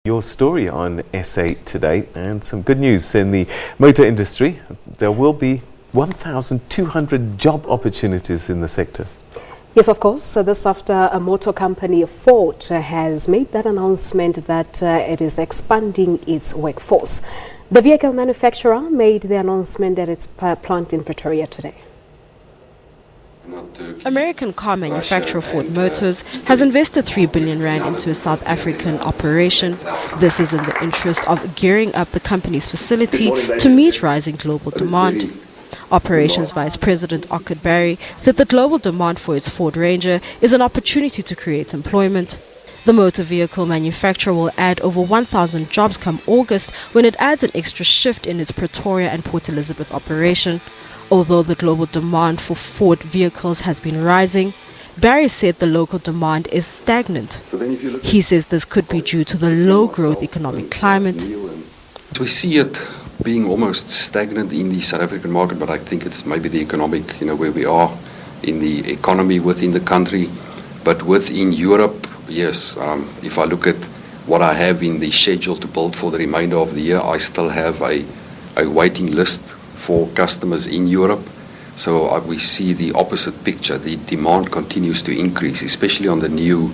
Your story on S8 today, and some good news in the motor industry. There will be 1,200 job opportunities in the sector. Yes, of course. So this after a motor company, Ford, has made that announcement that it is expanding its workforce. The vehicle manufacturer made the announcement at its plant in Pretoria today. American car manufacturer Ford Motors has invested 3 billion rand into a South African operation. This is in the interest of gearing up the company's facility to meet rising global demand. Operations Vice President Ockett Barry said the global demand for its Ford Ranger is an opportunity to create employment. The motor vehicle manufacturer will add over 1,000 jobs come August when it adds an extra shift in its Pretoria and Port Elizabeth operation. Although the global demand for Ford vehicles has been rising, Barry said the local demand is stagnant. He says this could be due to the low growth economic climate. We see it being almost stagnant in the South African market, but I think it's maybe the economic, where we are in the economy within the country. But within Europe, yes, if I look at what I have in the schedule to build for the remainder of the year, I still have a waiting list for customers in Europe. So we see the opposite picture. The demand continues to increase, especially on the new,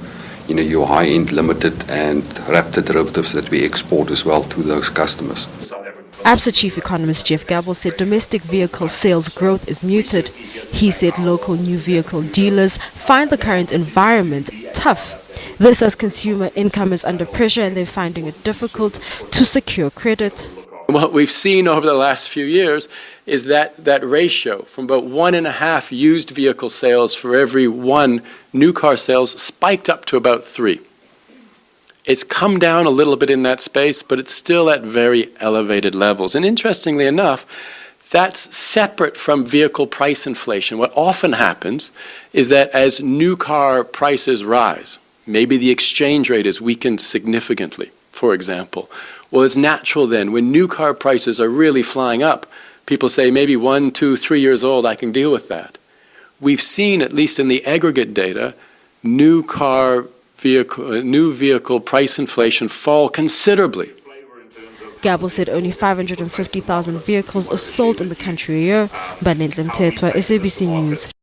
your high-end limited and Raptor derivatives that we export as well to those customers. ABSA Chief Economist Jeff Gabel said domestic vehicle sales growth is muted. He said local new vehicle dealers find the current environment tough. This as consumer income is under pressure and they're finding it difficult to secure credit. What we've seen over the last few years is that ratio from about 1.5 used vehicle sales for every 1 new car sales spiked up to about 3. It's come down a little bit in that space, but it's still at very elevated levels. And interestingly enough, that's separate from vehicle price inflation. What often happens is that as new car prices rise, maybe the exchange rate is weakened significantly, for example. Well, it's natural then, when new car prices are really flying up, people say maybe 1, 2, 3 years old, I can deal with that. We've seen, at least in the aggregate data, new vehicle price inflation fall considerably. Gabel said only 550,000 vehicles are sold in the country a year. But SABC News.